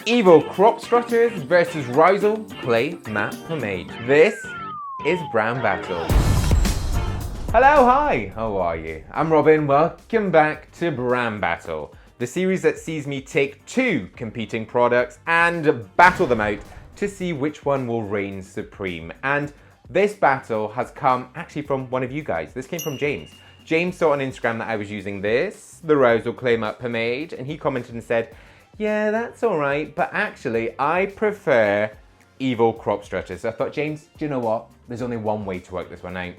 EVO Crop Strutters versus Reuzel Clay Matte Pomade. This is brand battle. Hello, hi, how are you? I'm Robin, welcome back to Brand Battle, the series that sees me take two competing products and battle them out to see which one will reign supreme. And this battle has come actually from one of you guys. This came from James. James saw on Instagram that I was using this, the Reuzel Clay Matte Pomade, and he commented and said, yeah, that's all right, but actually I prefer EVO Crop Strutters. So I thought, James, do you know what? There's only one way to work this one out.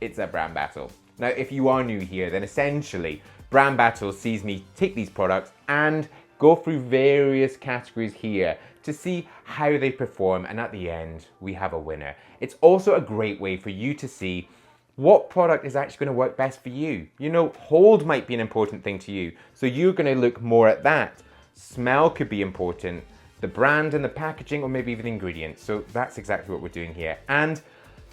It's a brand battle. Now, if you are new here, then essentially brand battle sees me take these products and go through various categories here to see how they perform, and at the end, we have a winner. It's also a great way for you to see what product is actually going to work best for you. You know, hold might be an important thing to you, so you're going to look more at that. Smell could be important, the brand and the packaging, or maybe even the ingredients. So that's exactly what we're doing here. And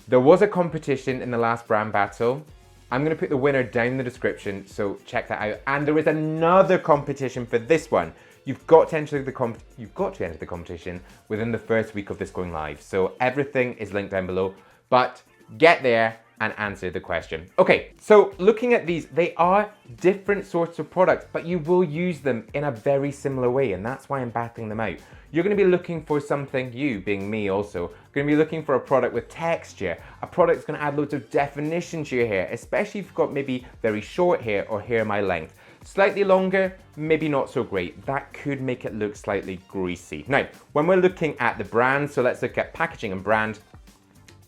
there was a competition in the last brand battle. I'm going to put the winner down in the description, so check that out. And there is another competition for this one. You've got to enter the competition within the first week of this going live. So everything is linked down below, but get there and answer the question. Okay, so looking at these, they are different sorts of products, but you will use them in a very similar way, and that's why I'm battling them out. You're going to be looking for something, you being me also, going to be looking for a product with texture, a product that's going to add loads of definition to your hair, especially if you've got maybe very short hair or hair my length. Slightly longer, maybe not so great. That could make it look slightly greasy. Now, when we're looking at the brand, so let's look at packaging and brand.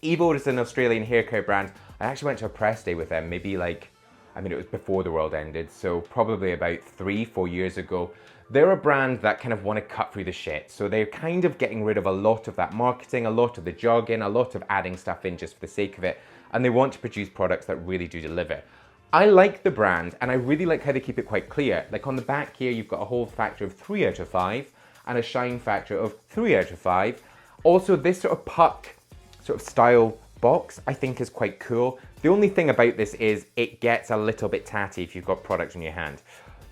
EVO is an Australian hair care brand. I actually went to a press day with them, maybe it was before the world ended, so probably about 3-4 years ago. They're a brand that kind of want to cut through the shit. So they're kind of getting rid of a lot of that marketing, a lot of the jargon, a lot of adding stuff in just for the sake of it. And they want to produce products that really do deliver. I like the brand, and I really like how they keep it quite clear. Like on the back here, you've got a hold factor of 3 out of 5 and a shine factor of 3 out of 5. Also, this sort of puck sort of style box I think is quite cool. The only thing about this is it gets a little bit tatty if you've got product in your hand.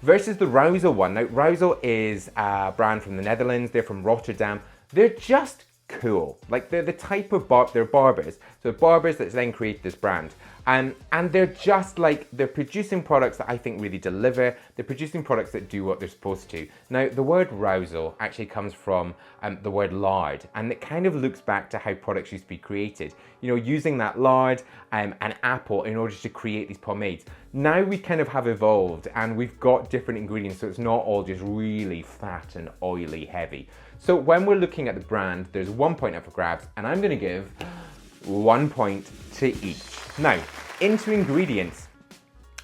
Versus the Reuzel one. Now, Reuzel is a brand from the Netherlands. They're from Rotterdam. They're just cool. Like, they're the type of they're barbers. So barbers that then create this brand. And they're just like, they're producing products that I think really deliver. They're producing products that do what they're supposed to. Now, the word Reuzel actually comes from the word lard, and it kind of looks back to how products used to be created. You know, using that lard and apple in order to create these pomades. Now we kind of have evolved and we've got different ingredients, so it's not all just really fat and oily heavy. So when we're looking at the brand, there's 1 point up for grabs, and I'm gonna give 1 point to each. Now, into ingredients.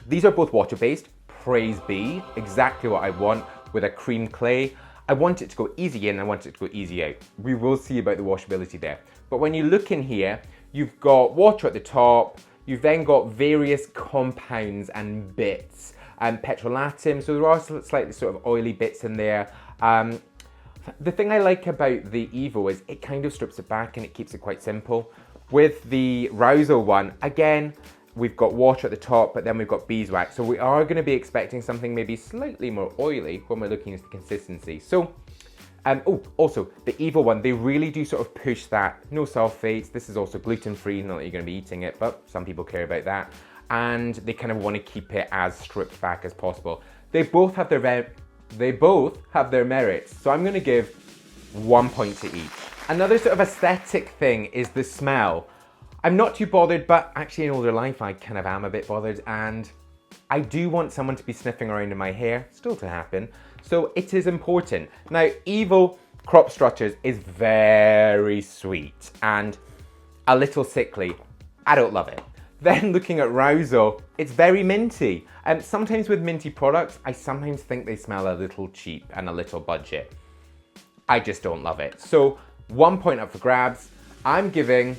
These are both water-based, praise be, exactly what I want with a cream clay. I want it to go easy in, I want it to go easy out. We will see about the washability there. But when you look in here, you've got water at the top, you've then got various compounds and bits, petrolatum, so there are slightly sort of oily bits in there. The thing I like about the EVO is it kind of strips it back and it keeps it quite simple. With the Reuzel one, again, we've got water at the top, but then we've got beeswax. So we are going to be expecting something maybe slightly more oily when we're looking at the consistency. So, also the EVO one, they really do sort of push that. No sulfates. This is also gluten-free, not that you're going to be eating it, but some people care about that. And they kind of want to keep it as stripped back as possible. They both have their merits. So I'm going to give 1 point to each. Another sort of aesthetic thing is the smell. I'm not too bothered, but actually in older life, I kind of am a bit bothered, and I do want someone to be sniffing around in my hair, still to happen, so it is important. Now, EVO Crop Strutters is very sweet and a little sickly. I don't love it. Then looking at Reuzel, it's very minty. And sometimes with minty products, I sometimes think they smell a little cheap and a little budget. I just don't love it. So 1 point up for grabs. I'm giving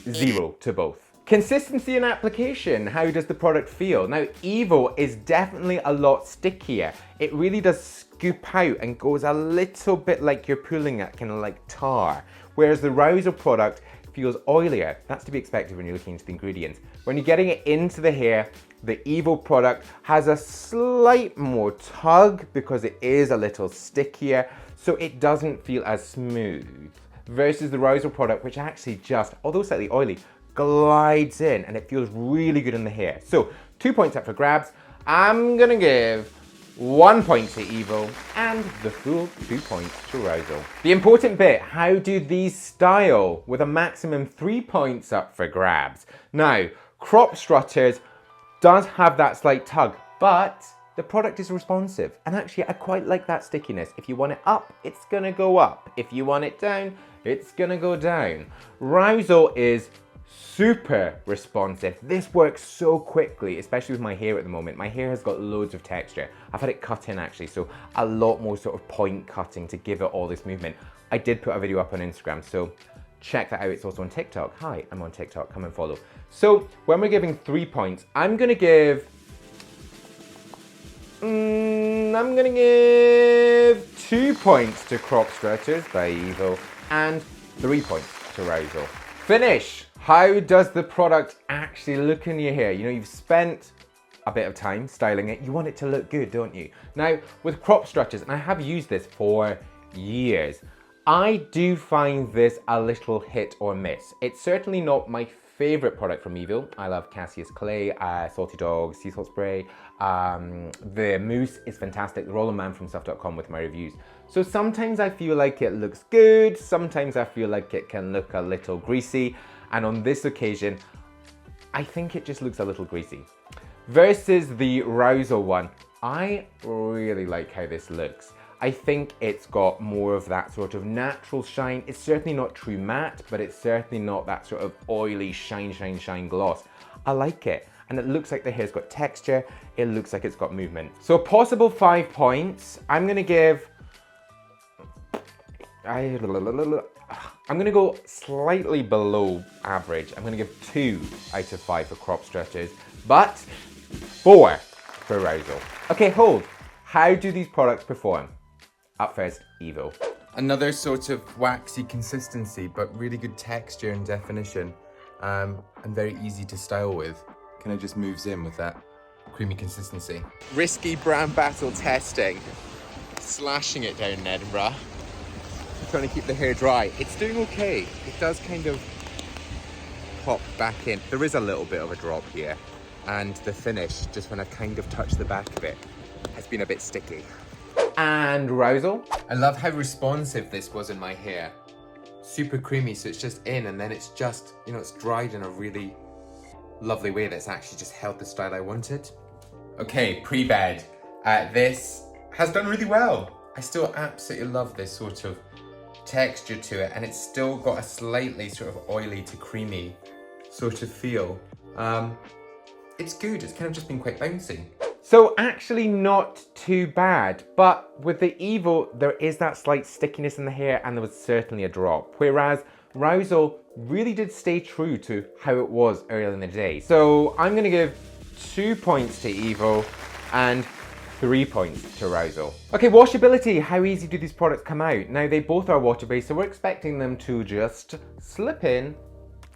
0 to both. Consistency and application. How does the product feel? Now, EVO is definitely a lot stickier. It really does scoop out and goes a little bit like you're pulling at kind of like tar. Whereas the Reuzel product feels oilier. That's to be expected when you're looking into the ingredients. When you're getting it into the hair, the EVO product has a slight more tug because it is a little stickier. so it doesn't feel as smooth. Versus the Reuzel product, which actually just, although slightly oily, glides in and it feels really good in the hair. So 2 points up for grabs. I'm gonna give 1 point to EVO and the full 2 points to Reuzel. The important bit, how do these style with a maximum 3 points up for grabs? Now, Crop Strutters does have that slight tug, but the product is responsive. And actually, I quite like that stickiness. If you want it up, it's gonna go up. If you want it down, it's gonna go down. Reuzel is super responsive. This works so quickly, especially with my hair at the moment. My hair has got loads of texture. I've had it cut in actually, so a lot more sort of point cutting to give it all this movement. I did put a video up on Instagram, so check that out. It's also on TikTok. Hi, I'm on TikTok, come and follow. So when we're giving 3 points, I'm gonna give 2 points to Crop Strutters by EVO and 3 points to Reuzel. Finish. How does the product actually look in your hair? You know, you've spent a bit of time styling it. You want it to look good, don't you? Now, with Crop Strutters, and I have used this for years, I do find this a little hit or miss. It's certainly not my favorite product from EVO. I love Cassius Clay, Salty Dog, Sea Salt Spray. The mousse is fantastic. The Roller Man from stuff.com with my reviews. So sometimes I feel like it looks good. Sometimes I feel like it can look a little greasy. And on this occasion, I think it just looks a little greasy. Versus the Reuzel one, I really like how this looks. I think it's got more of that sort of natural shine. It's certainly not true matte, but it's certainly not that sort of oily shine, shine, shine gloss. I like it. And it looks like the hair's got texture. It looks like it's got movement. So a possible 5 points. I'm gonna go slightly below average. I'm gonna give 2 out of 5 for Crop Strutters, but 4 for Reuzel. Okay, hold. How do these products perform? Up first, EVO. Another sort of waxy consistency, but really good texture and definition, and very easy to style with. Kind of just moves in with that creamy consistency. Risky brand battle testing. Slashing it down in Edinburgh. Trying to keep the hair dry. It's doing okay. It does kind of pop back in. There is a little bit of a drop here. And the finish, just when I kind of touch the back a bit, has been a bit sticky. And Reuzel. I love how responsive this was in my hair. Super creamy, so it's just in and then it's just, you know, it's dried in a really lovely way that's actually just held the style I wanted. Okay, pre-bed. This has done really well. I still absolutely love this sort of texture to it, and it's still got a slightly sort of oily to creamy sort of feel. It's good, it's kind of just been quite bouncy. So actually not too bad, but with the EVO, there is that slight stickiness in the hair and there was certainly a drop. Whereas Reuzel really did stay true to how it was earlier in the day. So I'm gonna give 2 points to EVO and 3 points to Reuzel. Okay, washability. How easy do these products come out? Now they both are water-based, so we're expecting them to just slip in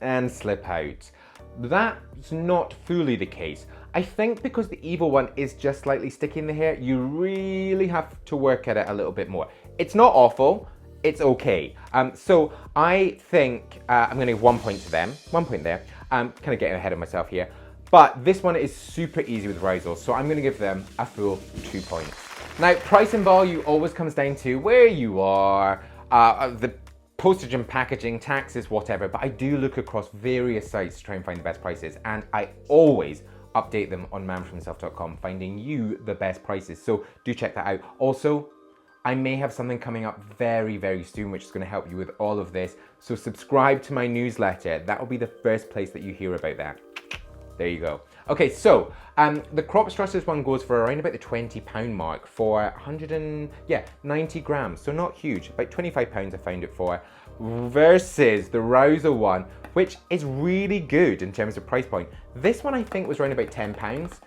and slip out. That's not fully the case. I think because the EVO one is just slightly sticky in the hair, you really have to work at it a little bit more. It's not awful, it's okay. So I think I'm gonna give 1 point to them, 1 point there. I'm kind of getting ahead of myself here. But this one is super easy with Reuzel, so I'm gonna give them a full 2 points. Now, price and value always comes down to where you are, the postage and packaging, taxes, whatever, but I do look across various sites to try and find the best prices, and I always update them on manfromself.com, finding you the best prices, so do check that out. Also, I may have something coming up very, very soon, which is gonna help you with all of this, so subscribe to my newsletter. That will be the first place that you hear about that. There you go. Okay, so the Crop Strutters one goes for around about the £20 mark for 90 grams, so not huge, about £25 I found it for, versus the Reuzel one, which is really good in terms of price point. This one I think was around about £10.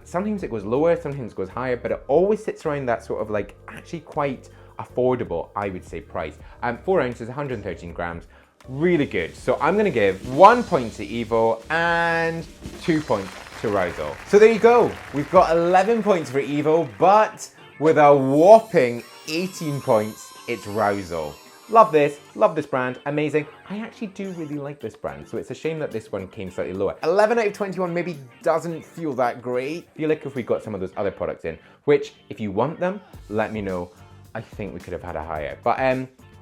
Sometimes it goes lower, sometimes it goes higher, but it always sits around that sort of like actually quite affordable, I would say, price. 4 ounces, 113 grams. Really good. So I'm gonna give 1 point to EVO and 2 points to Reuzel. So there you go. We've got 11 points for EVO, but with a whopping 18 points it's Reuzel. Love this brand, amazing. I actually do really like this brand, so it's a shame that this one came slightly lower. 11 out of 21 maybe doesn't feel that great. I feel like if we got some of those other products in, which if you want them, let me know. I think we could have had a higher, but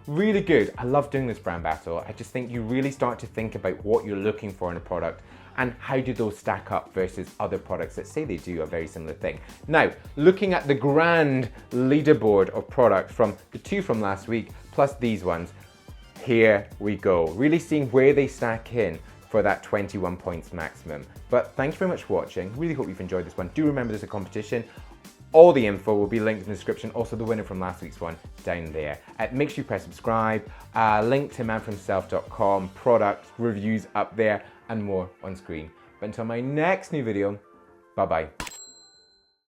really good. I love doing this brand battle. I just think you really start to think about what you're looking for in a product and how do those stack up versus other products that say they do a very similar thing. Now, looking at the grand leaderboard of product from the two from last week, plus these ones, here we go. Really seeing where they stack in for that 21 points maximum. But thank you very much for watching. Really hope you've enjoyed this one. Do remember there's a competition. All the info will be linked in the description. Also the winner from last week's one down there. Make sure you press subscribe. Link to manforhimself.com, product reviews up there, and more on screen. But until my next new video, bye-bye.